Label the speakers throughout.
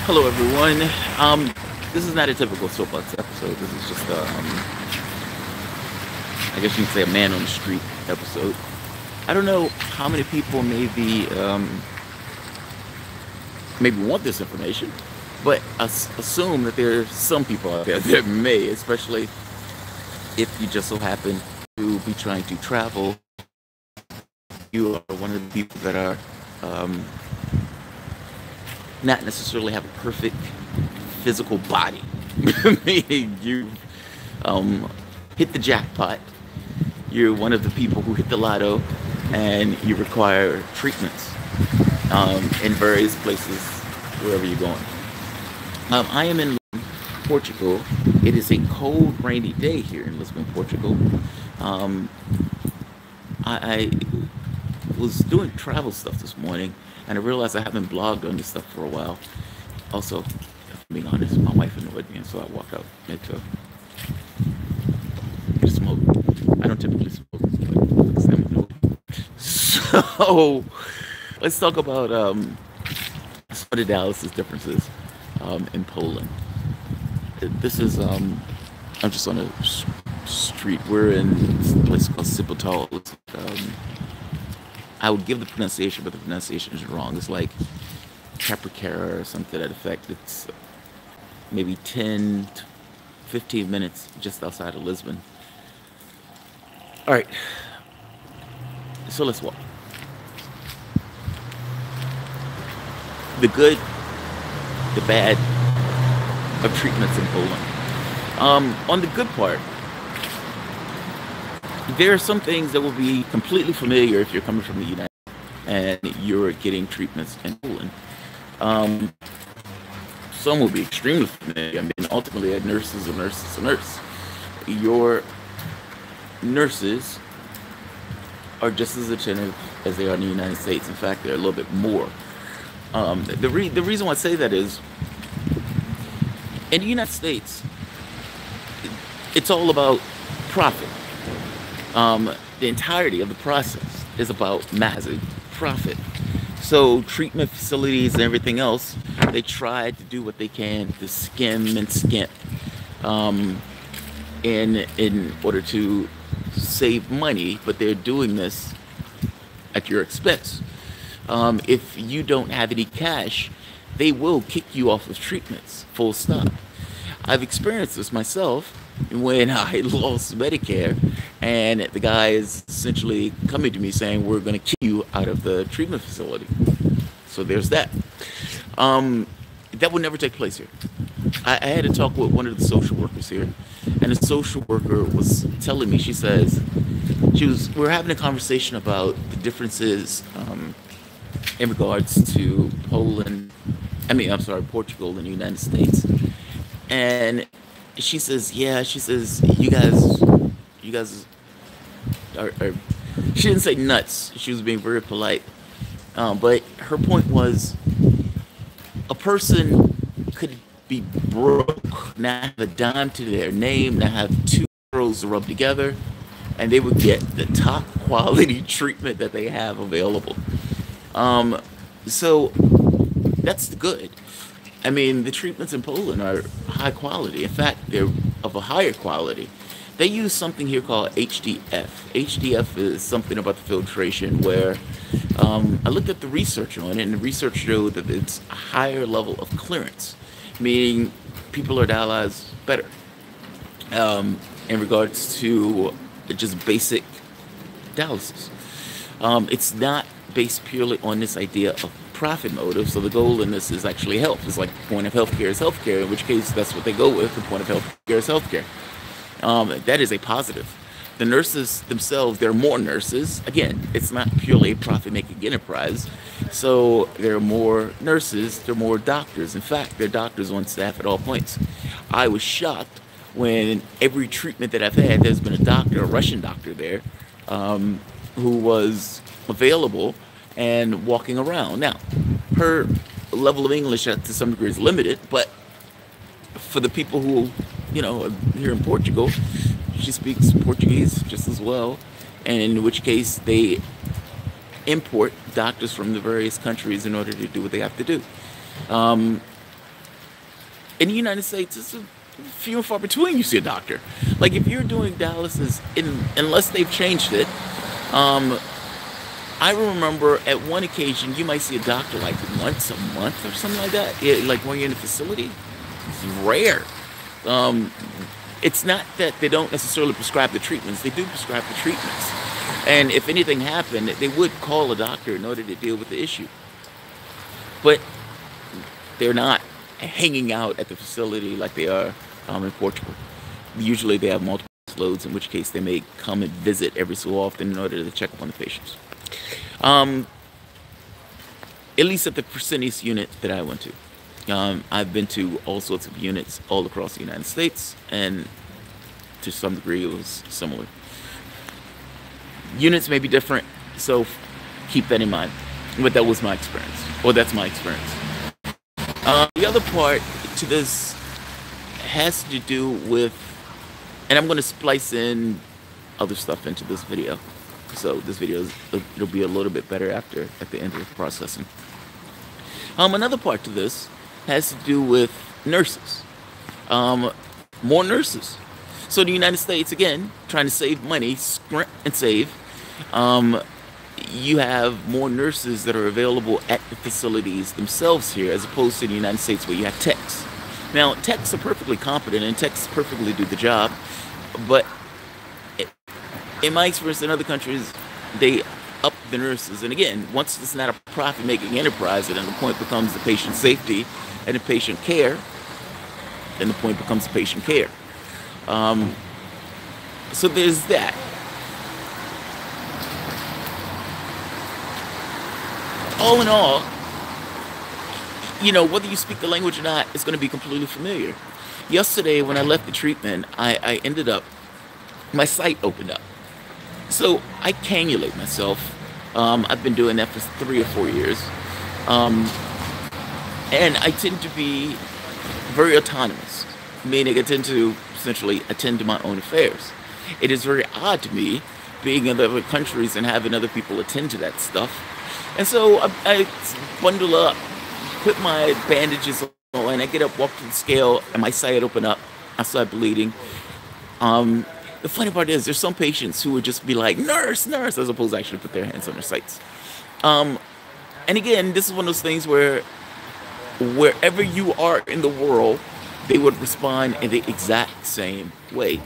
Speaker 1: Hello, everyone. This is not a typical soapbox episode. This is just, I guess you could say, a man on the street episode. I don't know how many people maybe want this information, but assume that there's some people out there that may, especially if you just so happen to be trying to travel. You are one of the people that are not necessarily have a perfect physical body. Meaning you hit the jackpot. You're one of the people who hit the lotto, and you require treatments in various places wherever you're going. I am in Portugal. It is a cold, rainy day here in Lisbon, Portugal. I was doing travel stuff this morning, and I realized I haven't blogged on this stuff for a while. Also, if I'm being honest, my wife annoyed me, and so I walked out to get a smoke. I don't typically smoke, but I'm annoyed. So, let's talk about some of the dialysis differences in Poland. This is, I'm just on a street. We're in a place called Sipotal. I would give the pronunciation, but the pronunciation is wrong. It's like Capricara or something to that effect. It's maybe 10 to 15 minutes just outside of Lisbon. All right, so let's walk. The good, the bad of treatments in Poland. On the good part, there are some things that will be completely familiar if you're coming from the United States and you're getting treatments in Poland. Some will be extremely familiar. I mean, ultimately, a nurse is a nurse is a nurse. Your nurses are just as attentive as they are in the United States. In fact, they're a little bit more. The reason why I say that is, in the United States, it's all about profit. The entirety of the process is about massive profit. So treatment facilities and everything else, they try to do what they can to skim and skimp in order to save money, but they're doing this at your expense. If you don't have any cash, they will kick you off of treatments, full stop. I've experienced this myself when I lost Medicare, and the guy is essentially coming to me saying, we're going to kick you out of the treatment facility. So there's that. That would never take place here. I had to talk with one of the social workers here, and the social worker was telling me, we're having a conversation about the differences in regards to Portugal and the United States. And she says, you guys are, she didn't say nuts. She was being very polite. But her point was, a person could be broke, not have a dime to their name, not have two zeros to rub together, and they would get the top quality treatment that they have available. So that's the good. I mean, the treatments in Poland are high quality. In fact, they're of a higher quality. They use something here called HDF. HDF is something about the filtration where I looked at the research on it, and the research showed that it's a higher level of clearance, meaning people are dialyzed better in regards to just basic dialysis. It's not based purely on this idea of profit motive. So the goal in this is actually health. It's like the point of healthcare is healthcare, in which case that's what they go with. The point of healthcare is healthcare. That is a positive. The nurses themselves, there are more nurses. Again, it's not purely a profit-making enterprise. So there are more nurses, there are more doctors. In fact, there are doctors on staff at all points. I was shocked when every treatment that I've had, there's been a doctor, a Russian doctor there, who was available and walking around. Now, her level of English to some degree is limited, but for the people who, are here in Portugal, she speaks Portuguese just as well, and in which case they import doctors from the various countries in order to do what they have to do. In the United States, it's a few and far between you see a doctor. Like if you're doing dialysis, unless they've changed it, um, I remember at one occasion you might see a doctor like once a month or something like that. Like when you're in a facility, it's rare. Um, it's not that they don't necessarily prescribe the treatments; they do prescribe the treatments. And if anything happened, they would call a doctor in order to deal with the issue. But they're not hanging out at the facility like they are in Portugal. Usually they have multiple loads, in which case they may come and visit every so often in order to check up on the patients. Um, at least at the Fresenius unit that I went to. I've been to all sorts of units all across the United States, and to some degree it was similar. Units may be different, so keep that in mind. But that was my experience, or that's my experience. The other part to this has to do with, and I'm going to splice in other stuff into this video. So this video, it'll be a little bit better at the end of the processing. Another part to this has to do with nurses. More nurses. So in the United States, again, trying to save money, scrimp and save. You have more nurses that are available at the facilities themselves here, as opposed to the United States where you have techs. Now, techs are perfectly competent and techs perfectly do the job, but in my experience in other countries, they up the nurses. And again, once it's not a profit-making enterprise, and then the point becomes the patient safety and the patient care, then the point becomes the patient care. So there's that. All in all, you know, whether you speak the language or not, it's going to be completely familiar. Yesterday, when I left the treatment, I ended up, my sight opened up. So I cannulate myself. I've been doing that for 3 or 4 years. And I tend to be very autonomous, meaning I tend to essentially attend to my own affairs. It is very odd to me being in other countries and having other people attend to that stuff. And so I bundle up, put my bandages on, I get up, walk to the scale, and my sight open up. I start bleeding. The funny part is there's some patients who would just be like, nurse, nurse, as opposed to actually put their hands on their sights. And again, this is one of those things where wherever you are in the world, they would respond in the exact same way.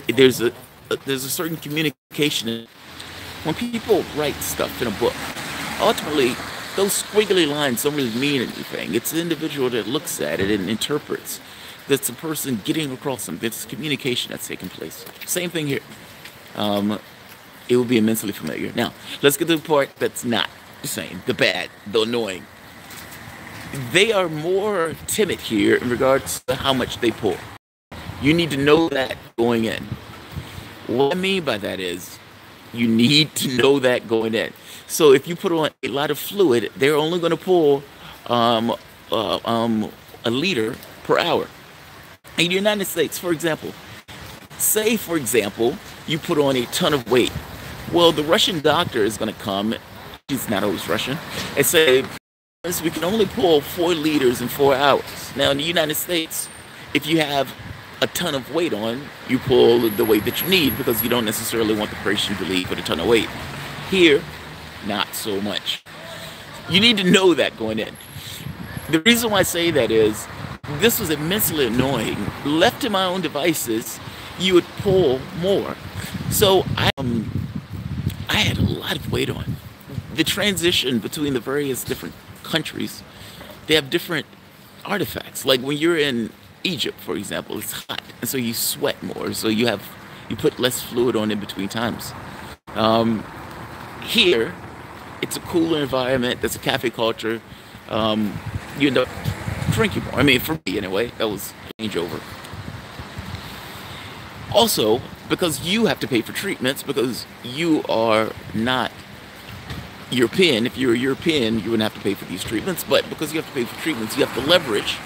Speaker 1: There's a certain communication. When people write stuff in a book, ultimately, those squiggly lines don't really mean anything. It's the individual that looks at it and interprets. That's the person getting across something. It's communication that's taking place. Same thing here. It will be immensely familiar. Now, let's get to the part that's not the same, the bad, the annoying. They are more timid here in regards to how much they pull. You need to know that going in. What I mean by that is, you need to know that going in. So if you put on a lot of fluid, they're only going to pull a liter per hour. In the United States, for example, say, for example, you put on a ton of weight. Well, the Russian doctor is going to come, he's not always Russian, and say, we can only pull 4 liters in 4 hours. Now, in the United States, if you have a ton of weight on, you pull the weight that you need because you don't necessarily want the patient to leave with a ton of weight. Here, not so much. You need to know that going in. The reason why I say that is, this was immensely annoying. Left to my own devices, you would pull more. So I had a lot of weight on. The transition between the various different countries, they have different artifacts. Like when you're in Egypt, for example, it's hot, and so you sweat more. So you put less fluid on in between times. Here, it's a cooler environment. There's a cafe culture. You end up drinking more. I mean, for me anyway, that was a changeover. Also, because you have to pay for treatments, because you are not European. If you're European, you wouldn't have to pay for these treatments. But because you have to pay for treatments, you have to leverage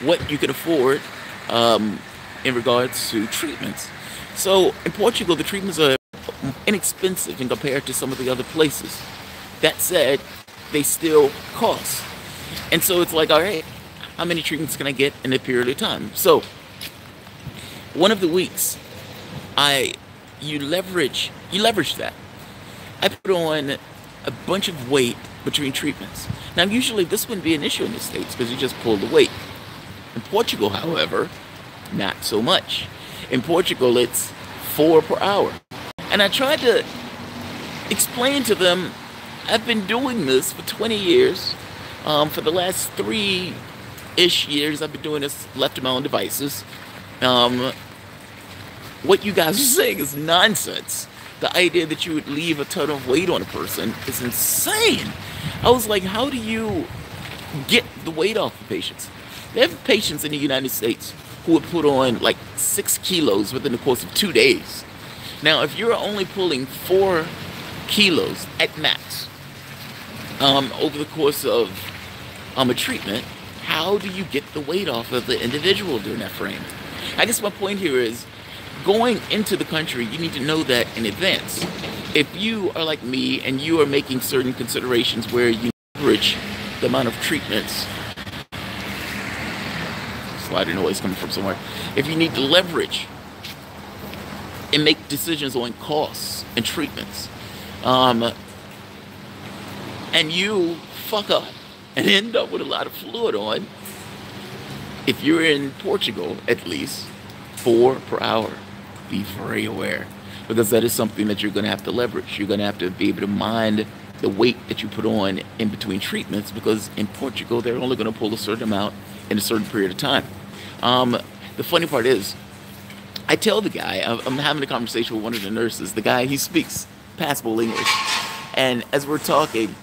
Speaker 1: what you can afford in regards to treatments. So in Portugal, the treatments are inexpensive in compared to some of the other places. That said, they still cost. And so it's like, all right, how many treatments can I get in a period of time? So one of the weeks, I you leverage that. I put on a bunch of weight between treatments. Now, usually this wouldn't be an issue in the States because you just pull the weight. In Portugal, however, not so much. In Portugal, it's 4 per hour. And I tried to explain to them, I've been doing this for 20 years. For the last 3-ish years, I've been doing this left to my own devices. What you guys are saying is nonsense. The idea that you would leave a ton of weight on a person is insane. I was like, how do you get the weight off the patients? They have patients in the United States who would put on like 6 kilos within the course of 2 days. Now, if you're only pulling 4 kilos at max over the course of a treatment, how do you get the weight off of the individual during that frame? I guess my point here is, going into the country, you need to know that in advance. If you are like me and you are making certain considerations where you leverage the amount of treatments, sliding noise coming from somewhere, if you need to leverage and make decisions on costs and treatments, and you fuck up and end up with a lot of fluid on, if you're in Portugal, at least, 4 per hour. Be very aware, because that is something that you're going to have to leverage. You're going to have to be able to mind the weight that you put on in between treatments, because in Portugal, they're only going to pull a certain amount in a certain period of time. The funny part is, I tell the guy, I'm having a conversation with one of the nurses. The guy, he speaks passable English. And as we're talking,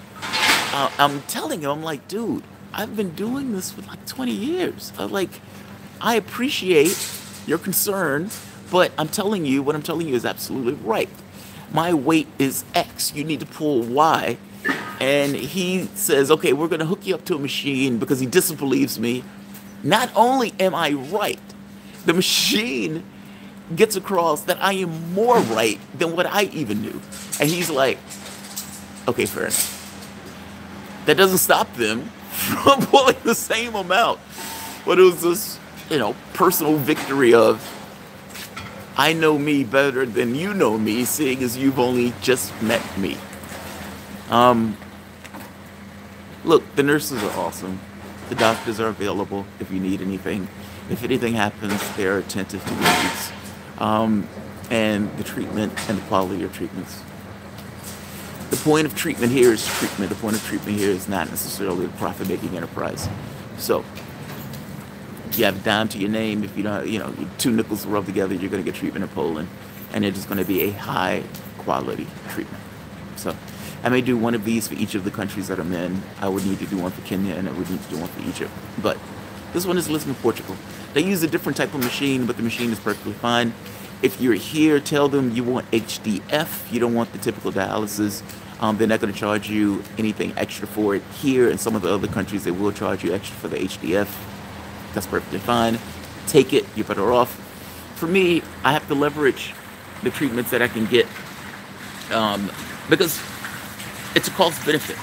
Speaker 1: I'm telling him, I'm like, dude, I've been doing this for like 20 years. I appreciate your concern, but I'm telling you, what I'm telling you is absolutely right. My weight is X. You need to pull Y. And he says, okay, we're going to hook you up to a machine, because he disbelieves me. Not only am I right, the machine gets across that I am more right than what I even knew. And he's like, okay, fair enough. That doesn't stop them from pulling the same amount. But it was this, personal victory of, I know me better than you know me, seeing as you've only just met me. Look, the nurses are awesome. The doctors are available if you need anything. If anything happens, they're attentive to your needs. And the treatment and the quality of treatments. The point of treatment here is treatment. The point of treatment here is not necessarily a profit-making enterprise. So, you have a dime to your name. If you don't, 2 nickels rubbed together, you're going to get treatment in Poland. And it is going to be a high-quality treatment. So, I may do one of these for each of the countries that I'm in. I would need to do one for Kenya, and I would need to do one for Egypt. But this one is Lisbon, Portugal. They use a different type of machine, but the machine is perfectly fine. If you're here, tell them you want HDF. You don't want the typical dialysis. They're not going to charge you anything extra for it. Here, in some of the other countries, they will charge you extra for the HDF. That's perfectly fine. Take it. You're better off. For me, I have to leverage the treatments that I can get because it's a cost benefit.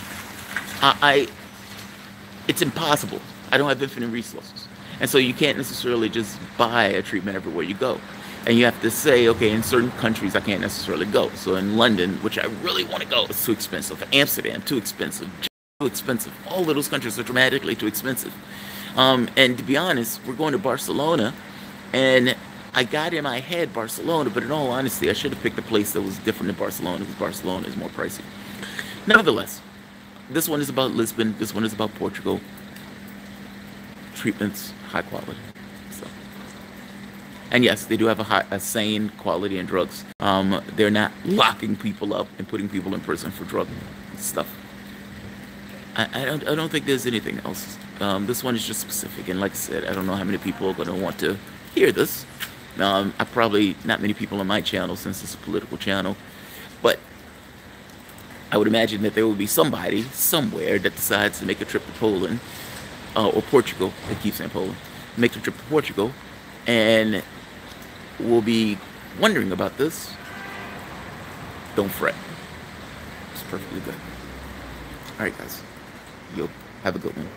Speaker 1: It's impossible. I don't have infinite resources. And so you can't necessarily just buy a treatment everywhere you go. And you have to say, okay, in certain countries I can't necessarily go. So in London, which I really want to go, it's too expensive. Amsterdam, too expensive. Too expensive. All of those countries are dramatically too expensive. And to be honest, we're going to Barcelona, and I got in my head Barcelona, but in all honesty, I should have picked a place that was different than Barcelona, because Barcelona is more pricey. Nevertheless, this one is about Lisbon. This one is about Portugal. Treatments, high quality. So, and yes, they do have a sane quality in drugs. They're not locking people up and putting people in prison for drug stuff. I don't think there's anything else. This one is just specific, and like I said, I don't know how many people are going to want to hear this. I probably not many people on my channel, since it's a political channel, but I would imagine that there will be somebody somewhere that decides to make a trip to Poland or Portugal. I keep saying Poland. Make the trip to Portugal, and will be wondering about this. Don't fret. It's perfectly good. All right, guys. Yo, have a good one.